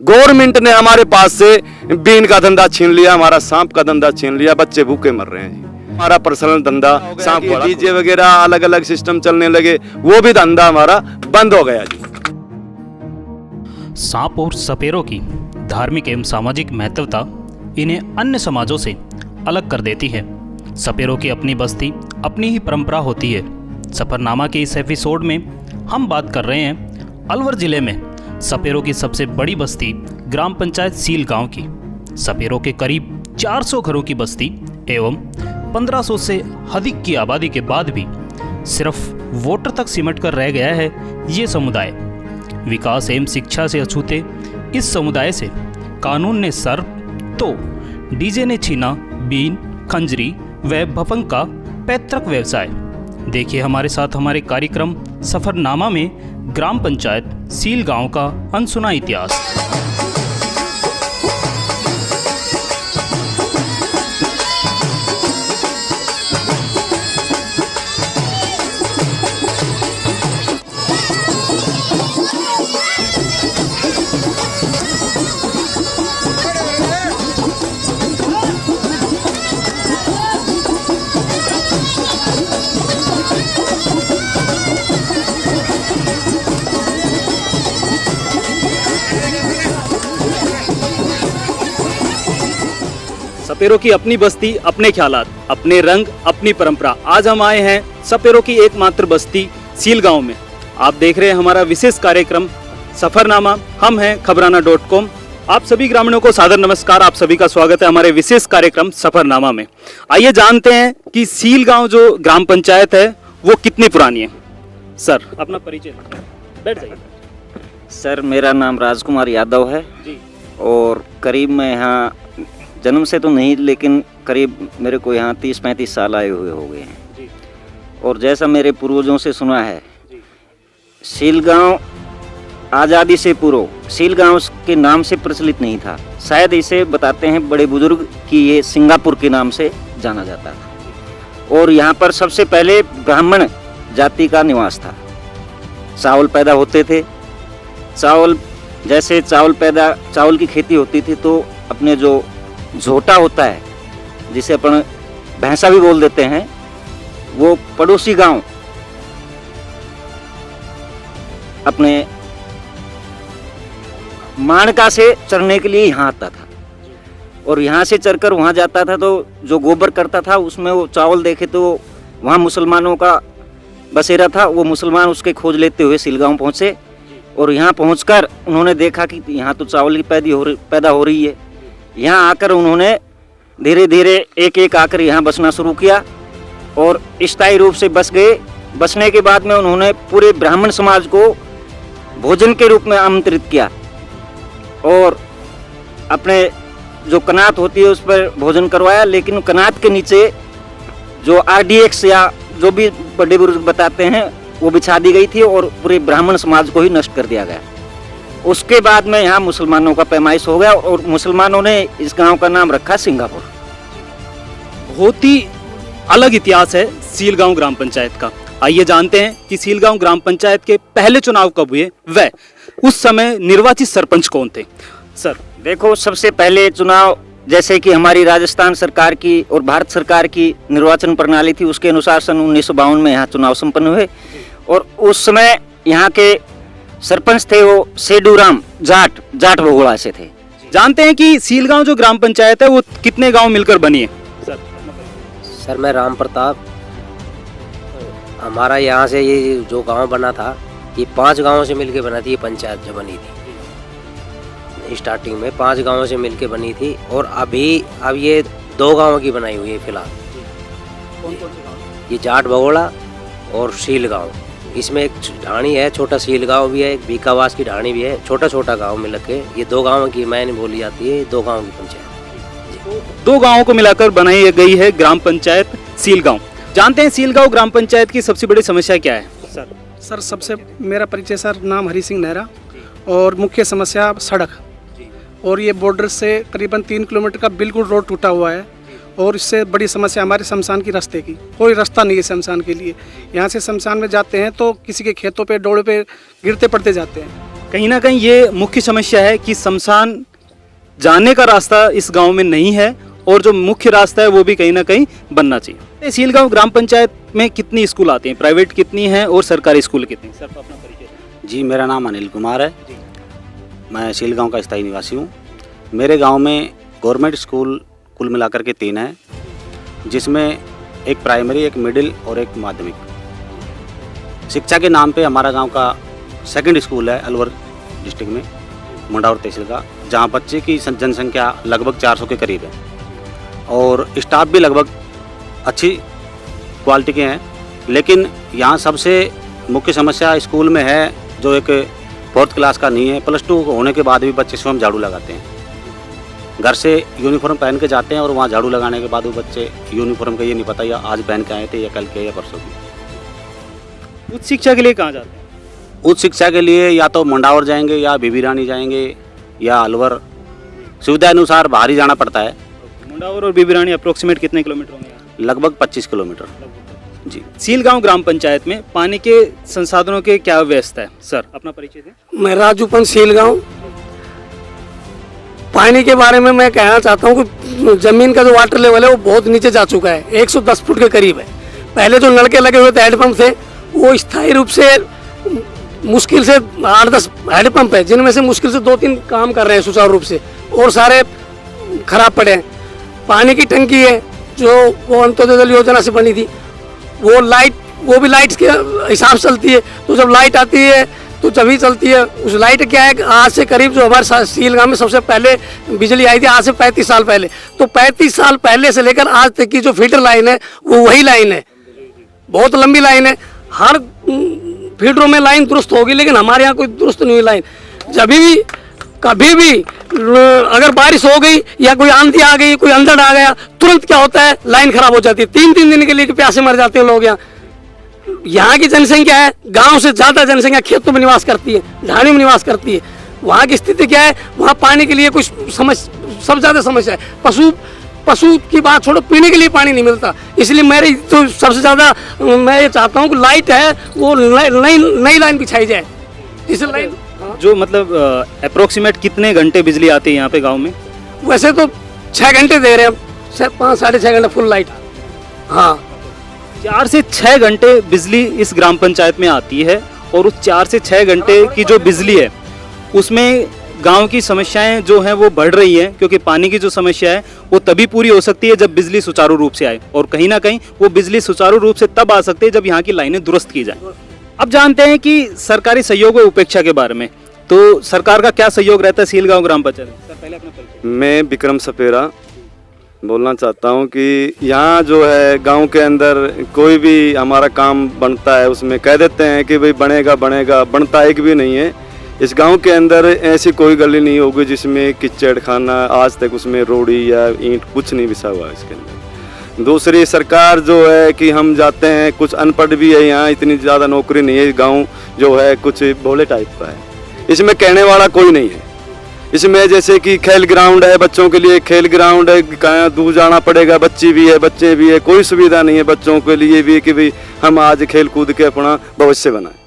Government ने हमारे पास से बीन का धंधा छीन लिया, हमारा सांप का धंधा छीन लिया, बच्चे भूखे मर रहे हैं जी। हमारा पर्सनल धंधा सांप डीजे वगैरह अलग अलग सिस्टम चलने लगे, वो भी धंधा हमारा बंद हो गया जी। सांप और सपेरों की धार्मिक एवं सामाजिक महत्वता इन्हें अन्य समाजों से अलग कर देती है। सपेरों की अपनी बस्ती, अपनी ही परंपरा होती है। सफरनामा के इस एपिसोड में हम बात कर रहे हैं अलवर जिले में सपेरों की सबसे बड़ी बस्ती ग्राम पंचायत सील गांव की। सपेरों के करीब 400 घरों की बस्ती एवं 1500 से अधिक की आबादी के बाद भी सिर्फ वोटर तक सिमट कर रह गया है ये समुदाय। विकास एवं शिक्षा से अछूते इस समुदाय से कानून ने सर तो डीजे ने छीना बीन, खंजरी व भफंग का पैतृक व्यवसाय। देखिए हमारे साथ हमारे कार्यक्रम सफरनामा में ग्राम पंचायत सील गांव का अनसुना इतिहास। सपेरों की अपनी बस्ती, अपने ख्यालात, अपने रंग, अपनी परंपरा। आज हम आए हैं सपेरों की एकमात्र बस्ती सील गांव में। आप देख रहे हैं हमारा विशेष कार्यक्रम सफरनामा। हम हैं खबराना.com। आप सभी ग्रामीणों को सादर नमस्कार, आप सभी का स्वागत है हमारे विशेष कार्यक्रम सफरनामा में। आइए जानते हैं कि सील गांव जो ग्राम पंचायत है वो कितनी पुरानी है। सर अपना परिचय बैठ जाइए। सर मेरा नाम राजकुमार यादव है जी। और करीब मैं यहाँ जन्म से तो नहीं, लेकिन करीब मेरे को यहाँ 30-35 साल आए हुए हो गए हैं जी। और जैसा मेरे पूर्वजों से सुना है जी। सील गांव आज़ादी से पूर्व सील गांव के नाम से प्रचलित नहीं था। शायद इसे बताते हैं बड़े बुजुर्ग कि ये सिंगापुर के नाम से जाना जाता था। और यहाँ पर सबसे पहले ब्राह्मण जाति का निवास था। चावल पैदा होते थे। जैसे चावल की खेती होती थी तो अपने जो झोटा होता है, जिसे अपन भैंसा भी बोल देते हैं, वो पड़ोसी गांव अपने माणका से चरने के लिए यहाँ आता था और यहाँ से चरकर वहाँ जाता था। तो जो गोबर करता था उसमें वो चावल देखे तो वहाँ मुसलमानों का बसेरा था। वो मुसलमान उसके खोज लेते हुए सीलगांव पहुँचे और यहाँ पहुँचकर उन्होंने देखा कि यहाँ तो चावल की पैदा हो रही है। यहाँ आकर उन्होंने धीरे धीरे एक एक आकर यहाँ बसना शुरू किया और स्थायी रूप से बस गए। बसने के बाद में उन्होंने पूरे ब्राह्मण समाज को भोजन के रूप में आमंत्रित किया और अपने जो कनात होती है उस पर भोजन करवाया। लेकिन कनात के नीचे जो RDX या जो भी बड़े बुजुर्ग बताते हैं वो बिछा दी गई थी और पूरे ब्राह्मण समाज को ही नष्ट कर दिया गया। उसके बाद में यहाँ मुसलमानों का पैमाइश हो गया और मुसलमानों ने इस गांव का नाम रखा सिंगापुर। बहुत ही अलग इतिहास है सील गांव ग्राम पंचायत का। आइए जानते हैं कि सील गांव ग्राम पंचायत के पहले चुनाव कब हुए, वह उस समय निर्वाचित सरपंच कौन थे। सर देखो, सबसे पहले चुनाव जैसे कि हमारी राजस्थान सरकार की और भारत सरकार की निर्वाचन प्रणाली थी, उसके अनुसार सन 1952 में यहाँ चुनाव संपन्न हुए और उस समय यहाँ के सरपंच थे वो सेडूराम जाट भगोड़ा से थे। जानते हैं कि सील गांव जो ग्राम पंचायत है वो कितने गांव मिलकर बनी है। सर मैं राम प्रताप, हमारा यहाँ से ये जो गांव बना था ये 5 गांवों से मिलके बना थी। ये पंचायत जो बनी थी स्टार्टिंग में 5 गांवों से मिलके बनी थी और अब ये 2 गांवों की बनाई हुई है फिलहाल। कौन कौन से गांव? ये जाट भगोड़ा और सील गांव। इसमें एक ढाणी है, छोटा सील गांव भी है, एक बीकावास की ढाणी भी है। छोटा गांव मिल के ये 2 गांवों की मैंने बोली जाती है, 2 गांवों की पंचायत। 2 गांवों को मिलाकर बनाई गई है ग्राम पंचायत सील गांव। जानते हैं सील गांव ग्राम पंचायत की सबसे बड़ी समस्या क्या है। सर सबसे मेरा परिचय सर, नाम हरी सिंह नेहरा और मुख्य समस्या सड़क और ये बॉर्डर से करीबन 3 किलोमीटर का बिल्कुल रोड टूटा हुआ है और इससे बड़ी समस्या हमारे शमशान की रास्ते की, कोई रास्ता नहीं है शमशान के लिए। यहाँ से शमशान में जाते हैं तो किसी के खेतों पे डोड़े पे गिरते पड़ते जाते हैं कहीं ना कहीं ये मुख्य समस्या है कि शमशान जाने का रास्ता इस गांव में नहीं है और जो मुख्य रास्ता है वो भी कहीं ना कहीं बनना चाहिए। सीलगांव ग्राम पंचायत में कितनी स्कूल आती हैं, प्राइवेट कितनी हैं और सरकारी स्कूल कितनी? सर अपना परिचय दें। जी, मेरा नाम अनिल कुमार है। मैं सीलगांव का स्थायी निवासी हूँ। मेरे गांव में गवर्नमेंट स्कूल कुल मिलाकर के 3 हैं, जिसमें एक प्राइमरी, एक मिडिल और एक माध्यमिक। शिक्षा के नाम पे हमारा गांव का सेकंड स्कूल है अलवर डिस्ट्रिक्ट में, मुंडावर तहसील का, जहां बच्चे की जनसंख्या लगभग 400 के करीब है और स्टाफ भी लगभग अच्छी क्वालिटी के हैं। लेकिन यहाँ सबसे मुख्य समस्या स्कूल में है जो एक 4th क्लास का नहीं है। +2 होने के बाद भी बच्चे स्वयं झाड़ू लगाते हैं। घर से यूनिफॉर्म पहन के जाते हैं और वहाँ झाड़ू लगाने के बाद वो बच्चे यूनिफॉर्म का ये नहीं पता या आज पहन के आए थे या कल के या परसों की। उच्च शिक्षा के लिए कहाँ जाते हैं? उच्च शिक्षा के लिए या तो मुंडावर जाएंगे या बीबी रानी जाएंगे या अलवर, सुविधा अनुसार बाहर ही जाना पड़ता है। मुंडावर और बीबी रानी अप्रोक्सीमेट कितने किलोमीटर होंगे? लगभग 25 किलोमीटर। जी। सीलगांव ग्राम पंचायत में पानी के संसाधनों के क्या व्यवस्था है? सर अपना परिचय दें। मैं राजूपन सीलगांव। पानी के बारे में मैं कहना चाहता हूँ कि जमीन का जो वाटर लेवल है वो बहुत नीचे जा चुका है, 110 फुट के करीब है। पहले जो नलके लगे हुए थे, हैंडपंप थे, वो स्थायी रूप से मुश्किल से 8-10 हैंडपंप है, जिनमें से मुश्किल से 2-3 काम कर रहे हैं सुचारू रूप से और सारे खराब पड़े हैं। पानी की टंकी है जो वो अंत्योदय जल योजना से बनी थी, वो भी लाइट के हिसाब से चलती है। तो जब लाइट आती है तो तभी चलती है। उस लाइट क्या है, आज से करीब जो हमारे सीलगांव में सबसे पहले बिजली आई थी, आज से 35 साल पहले, तो 35 साल पहले से लेकर आज तक की जो फीडर लाइन है वो वही लाइन है। बहुत लंबी लाइन है, हर फीडरों में लाइन दुरुस्त होगी, लेकिन हमारे यहाँ कोई दुरुस्त नहीं हुई लाइन। जब भी कभी भी अगर बारिश हो गई या कोई आंधी आ गई, कोई अंधड़ आ गया, तुरंत क्या होता है, लाइन खराब हो जाती है। 3-3 दिन के लिए प्यासे मर जाते हैं लोग। यहाँ की जनसंख्या है, गांव से ज्यादा जनसंख्या खेतों में निवास करती है, ढाणियों में निवास करती है। वहाँ की स्थिति क्या है, वहाँ पानी के लिए कुछ सब ज्यादा समस्या है। पशु की बात छोड़ो, पीने के लिए पानी नहीं मिलता। इसलिए मेरी तो सबसे ज्यादा मैं ये चाहता हूँ कि लाइट है वो नई लाइन बिछाई जाए। इस लाइन जो मतलब अप्रोक्सीमेट कितने घंटे बिजली आती है यहाँ पे गांव में? वैसे तो 6 घंटे दे रहे हैं, 5-6.5 घंटे फुल लाइट। हाँ, 4 से 6 घंटे बिजली इस ग्राम पंचायत में आती है और उस 4 से 6 घंटे की जो बिजली है उसमें गांव की समस्याएं जो हैं वो बढ़ रही हैं, क्योंकि पानी की जो समस्या है वो तभी पूरी हो सकती है जब बिजली सुचारू रूप से आए, और कहीं ना कहीं वो बिजली सुचारू रूप से तब आ सकती है जब यहाँ की लाइनें दुरुस्त की जाए। अब जानते हैं कि सरकारी सहयोग और उपेक्षा के बारे में, तो सरकार का क्या सहयोग रहता है सीलगांव ग्राम पंचायत? सर पहले अपना परिचय। मैं विक्रम सपेरा बोलना चाहता हूँ कि यहाँ जो है गांव के अंदर कोई भी हमारा काम बनता है उसमें कह देते हैं कि भाई बनेगा, बनता एक भी नहीं है। इस गांव के अंदर ऐसी कोई गली नहीं होगी जिसमें कीचड़ खाना, आज तक उसमें रोड़ी या ईंट कुछ नहीं बिछा हुआ है इसके अंदर। दूसरी सरकार जो है कि हम जाते हैं, कुछ अनपढ़ भी है यहाँ, इतनी ज़्यादा नौकरी नहीं है। गाँव जो है कुछ भोले टाइप का है, इसमें कहने वाला कोई नहीं है। इसमें जैसे कि खेल ग्राउंड है, बच्चों के लिए खेल ग्राउंड है, कहाँ दूर जाना पड़ेगा, बच्चे भी है, कोई सुविधा नहीं है बच्चों के लिए भी कि भाई हम आज खेल कूद के अपना भविष्य बनाएं।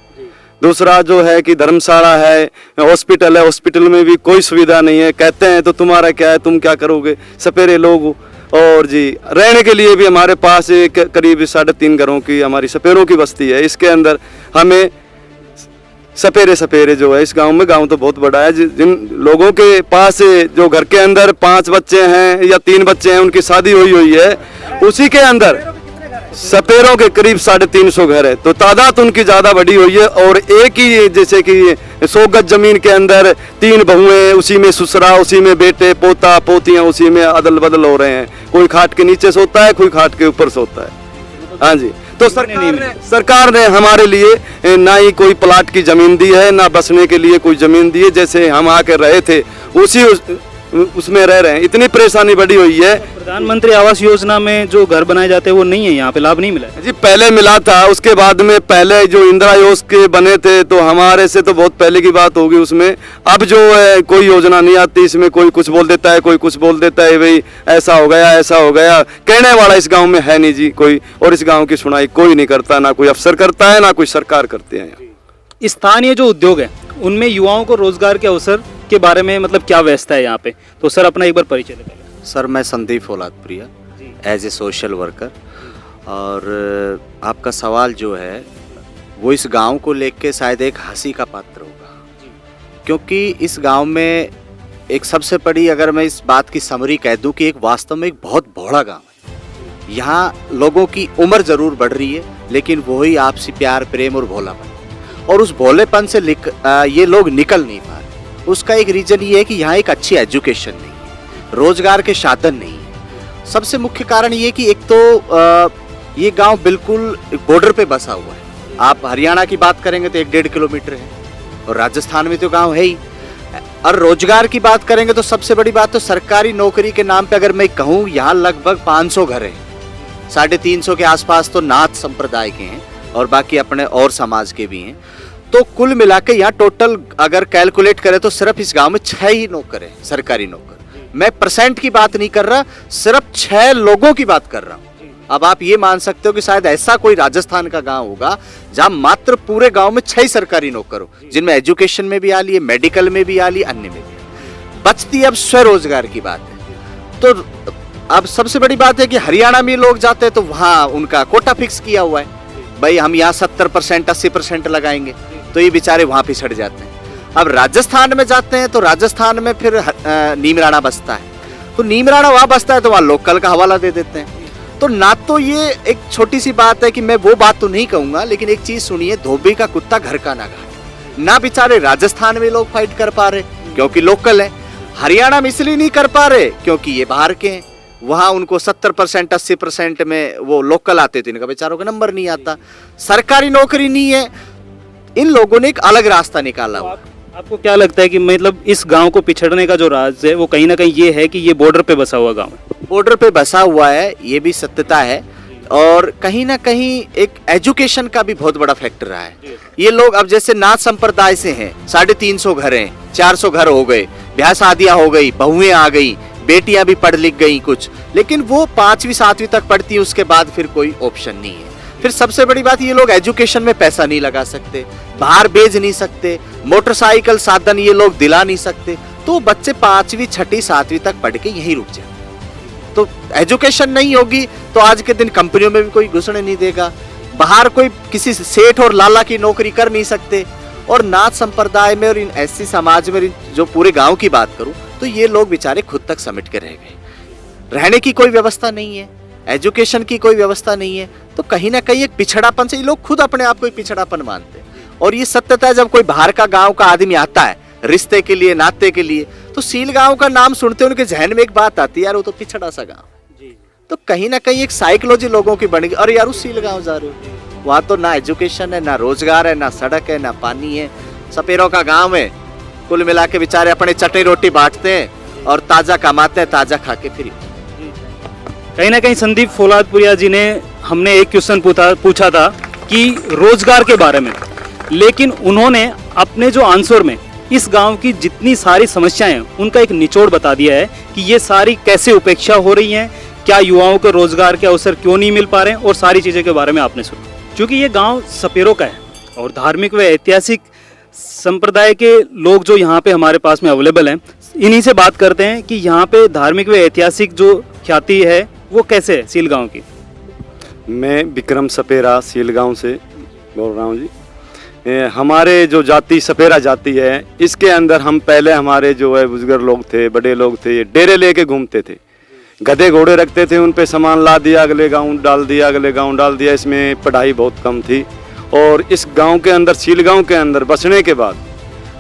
दूसरा जो है कि धर्मशाला है, हॉस्पिटल है, हॉस्पिटल में भी कोई सुविधा नहीं है। कहते हैं तो तुम्हारा क्या है, तुम क्या करोगे, सपेरे लोग। और जी रहने के लिए भी हमारे पास करीब 3.5 घरों की हमारी सपेरों की बस्ती है। इसके अंदर हमें सपेरे जो है इस गांव में, गांव तो बहुत बड़ा है, जिन लोगों के पास जो घर के अंदर 5 बच्चे हैं या 3 बच्चे हैं, उनकी शादी हुई है, उसी के अंदर सपेरों के करीब 350 घर है। तो तादाद उनकी ज़्यादा बड़ी हुई है। और एक ही जैसे कि 100 गज जमीन के अंदर 3 बहुएं, उसी में ससुरा, उसी में बेटे पोता पोतियाँ, उसी में अदल बदल हो रहे हैं। कोई खाट के नीचे सोता है, कोई खाट के ऊपर सोता है। हाँ जी, तो सरकार ने हमारे लिए ना ही कोई प्लाट की जमीन दी है, ना बसने के लिए कोई जमीन दी है। जैसे हम आके रहे थे उसी उसमें रह रहे हैं। इतनी परेशानी बढ़ी हुई है। प्रधानमंत्री आवास योजना में जो घर बनाए जाते हैं वो नहीं है यहाँ पे, लाभ नहीं मिला है जी। पहले मिला था, उसके बाद में पहले जो इंदिरा आवास के बने थे तो हमारे से तो बहुत पहले की बात होगी उसमें। अब जो है कोई योजना नहीं आती, इसमें कोई कुछ बोल देता है, कोई कुछ बोल देता है, भाई ऐसा हो गया, ऐसा हो गया। कहने वाला इस गाँव में है नहीं जी कोई, और इस गाँव की सुनाई कोई नहीं करता, ना कोई अफसर करता है, ना कोई सरकार करती है। स्थानीय जो उद्योग है उनमें युवाओं को रोजगार के अवसर के बारे में मतलब क्या व्यवस्था है यहाँ पे? तो सर अपना एक बार परिचय दें पहले। सर मैं Sandeep Fauladpriya as a social worker. और आपका सवाल जो है वो इस गांव को लेके शायद एक हंसी का पात्र होगा, क्योंकि इस गांव में एक सबसे बड़ी, अगर मैं इस बात की समरी कह दूं, कि एक वास्तव में एक बहुत बड़ा गांव है। यहाँ लोगों की उम्र जरूर बढ़ रही है, लेकिन वही आपसी प्यार, प्रेम और भोलापन, और उस भोलेपन से ये लोग निकल नहीं पा रहे। उसका एक रीजन ये है कि यहाँ एक अच्छी एजुकेशन नहीं है, रोजगार के साधन नहीं है। सबसे मुख्य कारण ये कि एक तो ये गांव बिल्कुल बॉर्डर पे बसा हुआ है। आप हरियाणा की बात करेंगे तो 1-1.5 किलोमीटर है, और राजस्थान में तो गांव है ही। और रोजगार की बात करेंगे तो सबसे बड़ी बात तो सरकारी नौकरी के नाम पे अगर मैं कहूँ, यहाँ लगभग 500 घर हैं, 350 के आसपास तो नाथ संप्रदाय के हैं और बाकी अपने और समाज के भी हैं। तो कुल मिला के यहाँ टोटल अगर कैलकुलेट करें तो सिर्फ इस गांव में 6 ही नौकर हैं, सरकारी नौकर। मैं परसेंट की बात नहीं कर रहा, सिर्फ 6 लोगों की बात कर रहा हूँ। अब आप ये मान सकते हो कि शायद ऐसा कोई राजस्थान का गांव होगा जहां मात्र पूरे गांव में 6 सरकारी नौकर हो, जिनमें एजुकेशन में भी आ ली है, मेडिकल में भी आ ली, अन्य में भी। बचती अब स्वरोजगार की बात है। तो अब सबसे बड़ी बात है कि हरियाणा में लोग जाते हैं तो वहां उनका कोटा फिक्स किया हुआ है, भाई हम यहाँ 70% 80% लगाएंगे, तो ये बेचारे वहां पिछड़ जाते हैं। अब राजस्थान में जाते हैं तो राजस्थान में फिर नीमराणा बसता है, तो नीमराणा वहां बसता है तो वहां लोकल का हवाला दे देते हैं। तो ना तो ये एक छोटी सी बात है कि मैं वो बात तो नहीं कहूंगा, लेकिन एक चीज सुनिए, धोबी का कुत्ता घर का ना घाट। ना बेचारे राजस्थान में लोग फाइट कर पा रहे क्योंकि लोकल है, हरियाणा में इसलिए नहीं कर पा रहे क्योंकि ये बाहर के हैं, वहां उनको 70% 80% में वो लोकल आते थे, इनका बेचारों का नंबर नहीं आता, सरकारी नौकरी नहीं है। इन लोगों ने एक अलग रास्ता निकाला हुआ। आपको क्या लगता है कि मतलब इस गांव को पिछड़ने का जो राज है वो कहीं ना कहीं ये है कि ये बॉर्डर पे बसा हुआ गांव है? बॉर्डर पे बसा हुआ है, ये भी सत्यता है, और कहीं ना कहीं एक एजुकेशन का भी बहुत बड़ा फैक्टर रहा है। ये लोग अब जैसे नाथ संप्रदाय से हैं, 350 घर हैं, 400 घर हो गए, ब्याह शादियां हो गई, बहुएं आ गई, बेटियां भी पढ़ लिख गई कुछ, लेकिन वो 5वीं 7वीं तक पढ़ती है, उसके बाद फिर कोई ऑप्शन नहीं है। फिर सबसे बड़ी बात, ये लोग एजुकेशन में पैसा नहीं लगा सकते, बाहर भेज नहीं सकते, मोटरसाइकिल साधन ये लोग दिला नहीं सकते, तो बच्चे 5वीं 6वीं 7वीं तक पढ़ के यहीं रुक जाते। तो एजुकेशन नहीं होगी तो आज के दिन कंपनियों में भी कोई घुसने नहीं देगा, बाहर कोई किसी सेठ और लाला की नौकरी कर नहीं सकते। और नाथ संप्रदाय में और इन ऐसी समाज में जो पूरे गांव की बात करूं तो ये लोग बेचारे खुद तक समेट के रह गए, रहने की कोई व्यवस्था नहीं है, एजुकेशन की कोई व्यवस्था नहीं है। तो कहीं ना कहीं एक पिछड़ापन से ये लोग खुद अपने आप को एक पिछड़ापन मानते हैं। और ये सत्यता है, जब कोई बाहर का गांव का आदमी आता है रिश्ते के लिए, नाते के लिए, तो सील गांव का नाम सुनते उनके जहन में एक बात आती है, यार वो तो पिछड़ा सा गांव। तो कहीं ना कहीं एक साइकोलॉजी लोगों की बन गई, और यार उस सील गांव जा रहे हो, वहां तो ना एजुकेशन है, ना रोजगार है, ना सड़क है, ना पानी है, सपेरों का गांव है। कुल मिला के बेचारे अपने चटनी रोटी बांटते हैं और ताजा कमाते हैं, ताजा खा के फिर। कहीं ना कहीं संदीप फौलादपुरिया जी ने, हमने एक क्वेश्चन पूछा था कि रोजगार के बारे में, लेकिन उन्होंने अपने जो आंसर में इस गांव की जितनी सारी समस्याएं हैं उनका एक निचोड़ बता दिया है कि ये सारी कैसे उपेक्षा हो रही हैं, क्या युवाओं को रोजगार के अवसर क्यों नहीं मिल पा रहे हैं, और सारी चीज़ें के बारे में आपने सुना। क्योंकि ये गांव सपेरों का है और धार्मिक व ऐतिहासिक संप्रदाय के लोग जो यहाँ पे हमारे पास में अवेलेबल हैं, इन्हीं से बात करते हैं कि यहाँ पे धार्मिक व ऐतिहासिक जो ख्याति है वो कैसे है सील गाँव की। मैं विक्रम सपेरा सील गाँव से बोल रहा हूँ जी। हमारे जो जाति सपेरा जाति है, इसके अंदर हम पहले हमारे जो है बुजुर्ग लोग थे, बड़े लोग थे, ये डेरे लेके घूमते थे, गधे घोड़े रखते थे, उन पे सामान ला दिया, अगले गांव डाल दिया, अगले गांव डाल दिया। इसमें पढ़ाई बहुत कम थी। और इस गांव के अंदर, सील गांव के अंदर बसने के बाद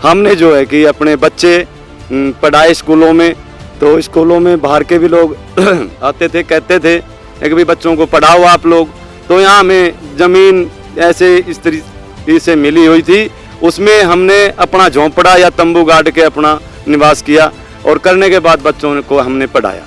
हमने जो है कि अपने बच्चे पढ़ाए स्कूलों में, तो स्कूलों में बाहर के भी लोग आते थे, कहते थे कि भाई बच्चों को पढ़ाओ आप लोग। तो यहाँ हमें ज़मीन ऐसे इस तरीके से मिली हुई थी, उसमें हमने अपना झोंपड़ा या तंबू गाड़ के अपना निवास किया, और करने के बाद बच्चों को हमने पढ़ाया।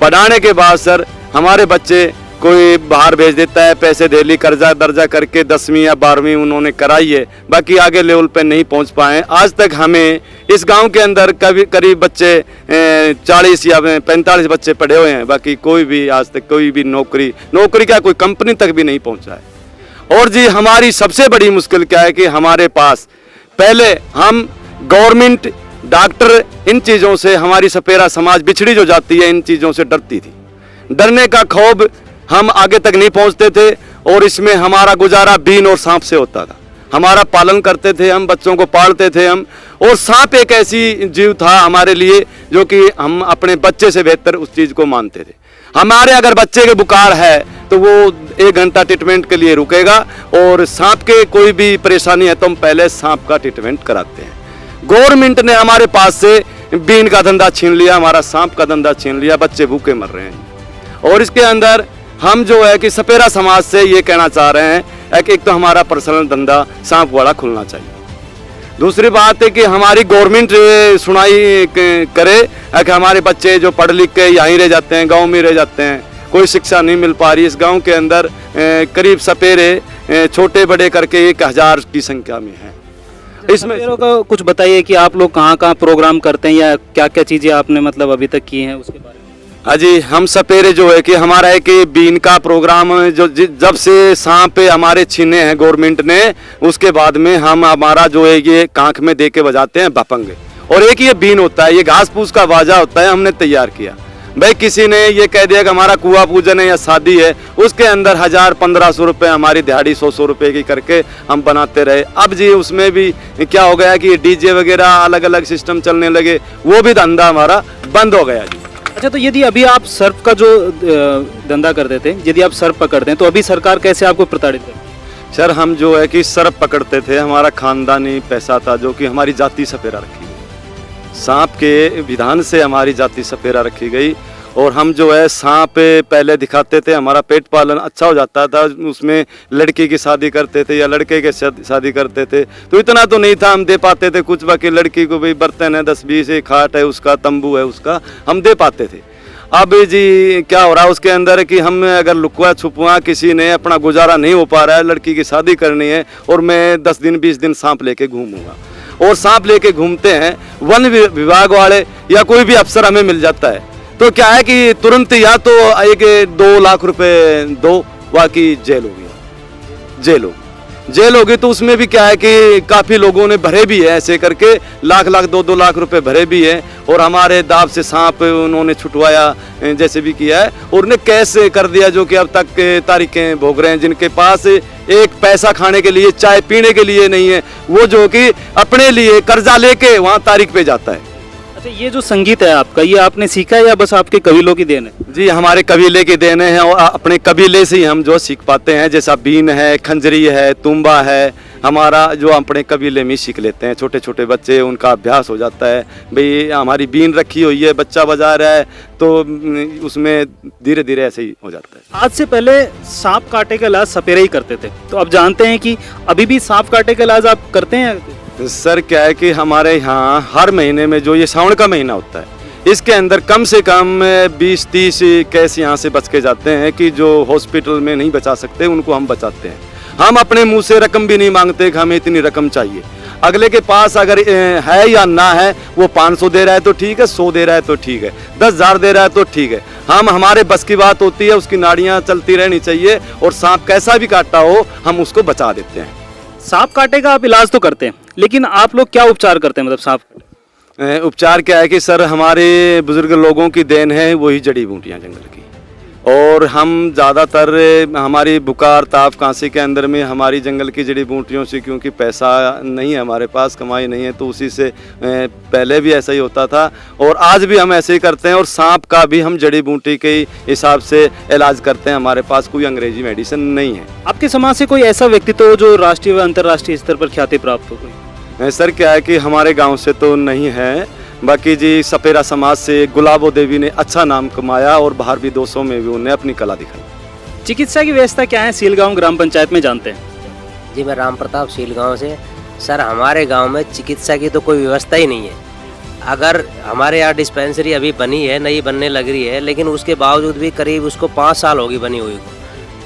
पढ़ाने के बाद सर हमारे बच्चे कोई बाहर भेज देता है, पैसे डेली कर्जा दर्जा करके 10वीं या 12वीं उन्होंने कराई है, बाकी आगे लेवल पे नहीं पहुंच पाए। आज तक हमें इस गांव के अंदर करीब बच्चे 40 या 45 बच्चे पढ़े हुए हैं, बाकी कोई भी आज तक कोई भी नौकरी क्या कोई कंपनी तक भी नहीं पहुंचा है। और जी हमारी सबसे बड़ी मुश्किल क्या है कि हमारे पास पहले हम गवर्नमेंट, डॉक्टर, इन चीज़ों से हमारी सपेरा समाज बिछड़ी जो जाती है, इन चीज़ों से डरती थी। डरने का खौफ, हम आगे तक नहीं पहुंचते थे और इसमें हमारा गुजारा बीन और सांप से होता था। हमारा पालन करते थे हम, बच्चों को पालते थे हम, और सांप एक ऐसी जीव था हमारे लिए जो कि हम अपने बच्चे से बेहतर उस चीज़ को मानते थे। हमारे अगर बच्चे के बुखार है तो वो 1 घंटा ट्रीटमेंट के लिए रुकेगा, और सांप के कोई भी परेशानी है तो हम पहले सांप का ट्रीटमेंट कराते हैं। गवर्नमेंट ने हमारे पास से बीन का धंधा छीन लिया, हमारा सांप का धंधा छीन लिया, बच्चे भूखे मर रहे हैं। और इसके अंदर हम जो है कि सपेरा समाज से ये कहना चाह रहे हैं कि एक तो हमारा पर्सनल धंधा सांप वाला खुलना चाहिए। दूसरी बात है कि हमारी गवर्नमेंट सुनाई करे कि हमारे बच्चे जो पढ़ लिख के यहीं रह जाते हैं, गांव में रह जाते हैं, कोई शिक्षा नहीं मिल पा रही। इस गांव के अंदर करीब सपेरे छोटे बड़े करके 1000 की संख्या में हैं। इसमें सपेरों का कुछ बताइए कि आप लोग कहाँ कहाँ प्रोग्राम करते हैं या क्या क्या चीज़ें आपने मतलब अभी तक की हैं उसके बारे में। हाँ जी, हम सपेरे जो है कि हमारा एक बीन का प्रोग्राम जो जब से सांप हमारे छीने हैं गवर्नमेंट ने, उसके बाद में हम हमारा जो है ये कांख में दे के बजाते हैं भपंग, और एक ये बीन होता है, ये घास फूस का बाजा होता है, हमने तैयार किया। भाई किसी ने ये कह दिया कि हमारा कुआं पूजन है या शादी है, उसके अंदर 1000-1500 रुपये हमारी दिहाड़ी 100 रुपये की करके हम बनाते रहे। अब जी उसमें भी क्या हो गया कि डीजे वगैरह अलग अलग सिस्टम चलने लगे, वो भी धंधा हमारा बंद हो गया जी। अच्छा, तो यदि अभी आप सर्प का जो धंधा करते थे, यदि आप सर्प पकड़ते हैं तो अभी सरकार कैसे आपको प्रताड़ित करती है? सर हम जो है कि सर्प पकड़ते थे, हमारा खानदानी पैसा था जो कि हमारी जाति सपेरा रखी गई। सांप के विधान से हमारी जाति सपेरा रखी गई, और हम जो है सांप पहले दिखाते थे, हमारा पेट पालन अच्छा हो जाता था, उसमें लड़की की शादी करते थे या लड़के की शादी करते थे, तो इतना तो नहीं था हम दे पाते थे कुछ, बाकी लड़की को भी बर्तन है 10-20, एक खाट है उसका, तंबू है उसका, हम दे पाते थे। अब जी क्या हो रहा है उसके अंदर कि हम अगर लुकवा छुपवा किसी ने अपना गुजारा नहीं हो पा रहा है, लड़की की शादी करनी है, और मैं 10 दिन 20 दिन सांप लेके घूमूंगा, और सांप लेके घूमते हैं वन विभाग वाले या कोई भी अफसर हमें मिल जाता है, तो क्या है कि तुरंत या तो 1-2 लाख रुपए दो, बाकी जेल होगी, जेल होगी। तो उसमें भी क्या है कि काफ़ी लोगों ने भरे भी है, ऐसे करके लाख 2-2 लाख रुपए भरे भी है, और हमारे दाव से सांप उन्होंने छुटवाया जैसे भी किया है, और उन्हें कैश कर दिया, जो कि अब तक तारीखें भोग रहे हैं। जिनके पास एक पैसा खाने के लिए, चाय पीने के लिए नहीं है, वो जो कि अपने लिए कर्जा लेके वहाँ तारीख पे जाता है। अच्छा, ये जो संगीत है आपका, ये आपने सीखा है या बस आपके कबीलों की देन है? जी हमारे कबीले की देन है, और अपने कबीले से ही हम जो सीख पाते हैं, जैसा बीन है, खंजरी है, तुम्बा है, हमारा जो अपने कबीले में सीख लेते हैं। छोटे छोटे बच्चे, उनका अभ्यास हो जाता है, भाई हमारी बीन रखी हुई है, बच्चा बजा रहा है, तो उसमें धीरे धीरे ऐसे ही हो जाता है। आज से पहले सांप काटे का इलाज सपेरे ही करते थे, तो अब जानते हैं कि अभी भी सांप काटे का इलाज आप करते हैं? सर क्या है कि हमारे यहाँ हर महीने में जो ये सावन का महीना होता है, इसके अंदर कम से कम 20-30 केस यहाँ से बच के जाते हैं कि जो हॉस्पिटल में नहीं बचा सकते, उनको हम बचाते हैं। हम अपने मुंह से रकम भी नहीं मांगते कि हमें इतनी रकम चाहिए। अगले के पास अगर है या ना है, वो 500 दे रहा है तो ठीक है, 100 दे रहा है तो ठीक है, 10,000 दे रहा है तो ठीक है। हम हमारे बस की बात होती है, उसकी नाड़ियाँ चलती रहनी चाहिए, और सांप कैसा भी काटा हो हम उसको बचा देते हैं। सांप काटे का आप इलाज तो करते हैं, लेकिन आप लोग क्या उपचार करते हैं? मतलब सांप उपचार क्या है कि सर हमारे बुजुर्ग लोगों की देन है वही जड़ी बूटियाँ जंगल की, और हम ज़्यादातर हमारी बुखार ताप खांसी के अंदर में हमारी जंगल की जड़ी बूटियों से, क्योंकि पैसा नहीं है हमारे पास, कमाई नहीं है, तो उसी से पहले भी ऐसा ही होता था और आज भी हम ऐसे ही करते हैं। और सांप का भी हम जड़ी बूटी के हिसाब से इलाज करते हैं, हमारे पास कोई अंग्रेजी मेडिसिन नहीं है। आपके समाज से कोई ऐसा व्यक्तित्व हो जो राष्ट्रीय व अंतर्राष्ट्रीय स्तर पर ख्याति प्राप्त हो? कोई सर क्या है कि हमारे गांव से तो नहीं है, बाकी जी सपेरा समाज से गुलाबो देवी ने अच्छा नाम कमाया, और बाहर विदेशों में भी उन्हें अपनी कला दिखाई। चिकित्सा की व्यवस्था क्या है सीलगांव ग्राम पंचायत में, जानते हैं? जी मैं राम प्रताप सीलगांव से। सर हमारे गांव में चिकित्सा की तो कोई व्यवस्था ही नहीं है। अगर हमारे यहाँ डिस्पेंसरी अभी बनी है, नई बनने लग रही है, लेकिन उसके बावजूद भी करीब उसको 5 साल होगी बनी हुई को,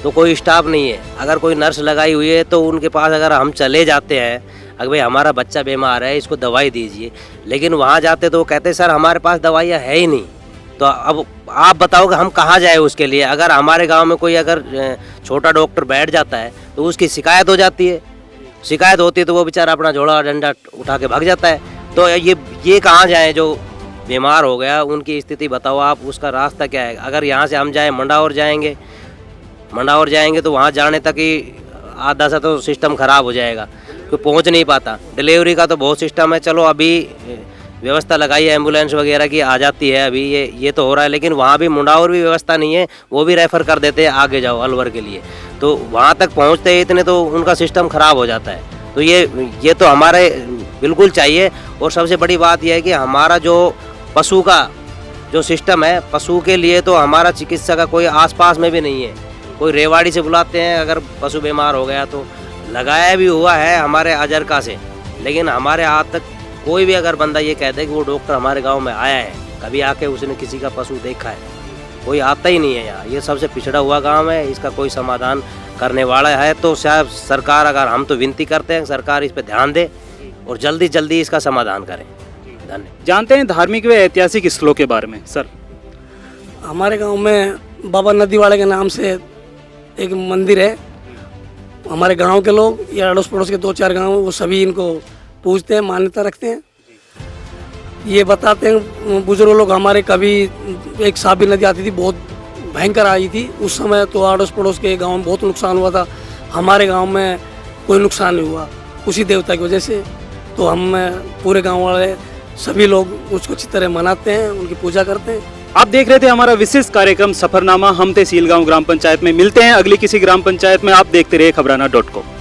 तो कोई स्टाफ नहीं है। अगर कोई नर्स लगाई हुई है तो उनके पास अगर हम चले जाते हैं, अगर भाई हमारा बच्चा बीमार है, इसको दवाई दीजिए, लेकिन वहाँ जाते तो वो कहते सर हमारे पास दवाइयाँ है ही नहीं। तो अब आप बताओ कि हम कहाँ जाए उसके लिए। अगर हमारे गांव में कोई अगर छोटा डॉक्टर बैठ जाता है तो उसकी शिकायत हो जाती है, शिकायत होती है तो वो बेचारा अपना झोला डंडा उठा के भाग जाता है। तो ये कहाँ जाए, जो बीमार हो गया उनकी स्थिति बताओ आप, उसका रास्ता क्या है। अगर यहाँ से हम जाएँ मंडावर जाएंगे तो वहाँ जाने तक ही आधा सा तो सिस्टम ख़राब हो जाएगा, कोई पहुँच नहीं पाता। डिलीवरी का तो बहुत सिस्टम है, चलो अभी व्यवस्था लगाई है एम्बुलेंस वगैरह की, आ जाती है अभी, ये तो हो रहा है। लेकिन वहाँ भी मुंडावर भी व्यवस्था नहीं है, वो भी रेफ़र कर देते हैं आगे जाओ अलवर के लिए, तो वहाँ तक पहुँचते हैं इतने तो उनका सिस्टम ख़राब हो जाता है। तो ये तो हमारे बिल्कुल चाहिए। और सबसे बड़ी बात यह है कि हमारा जो पशु का जो सिस्टम है, पशु के लिए तो हमारा चिकित्सा का कोई आसपास में भी नहीं है। कोई रेवाड़ी से बुलाते हैं अगर पशु बीमार हो गया तो, लगाया भी हुआ है हमारे अजरका से, लेकिन हमारे आज तक कोई भी अगर बंदा ये कहता है कि वो डॉक्टर हमारे गांव में आया है, कभी आके उसने किसी का पशु देखा है, कोई आता ही नहीं है यहाँ। ये सबसे पिछड़ा हुआ गांव है, इसका कोई समाधान करने वाला है तो शायद सरकार, अगर हम तो विनती करते हैं सरकार इस पर ध्यान दे और जल्दी जल्दी इसका समाधान करें। धन्यवाद। जानते हैं धार्मिक व ऐतिहासिक स्थलों के बारे में सर? हमारे गांव में बाबा नदी वाले के नाम से एक मंदिर है। हमारे गांव के लोग या अड़ोस पड़ोस के 2-4 गांव, वो सभी इनको पूजते हैं, मान्यता रखते हैं। ये बताते हैं बुजुर्ग लोग हमारे, कभी एक साबी नदी आती थी, बहुत भयंकर आई थी उस समय, तो अड़ोस पड़ोस के गांव में बहुत नुकसान हुआ था। हमारे गांव में कोई नुकसान नहीं हुआ उसी देवता की वजह से। तो हम पूरे गांव वाले सभी लोग उसको अच्छी तरह मनाते हैं, उनकी पूजा करते हैं। आप देख रहे थे हमारा विशेष कार्यक्रम सफरनामा। हम तहसील गांव ग्राम पंचायत में मिलते हैं अगली किसी ग्राम पंचायत में। आप देखते रहिए खबराना.com।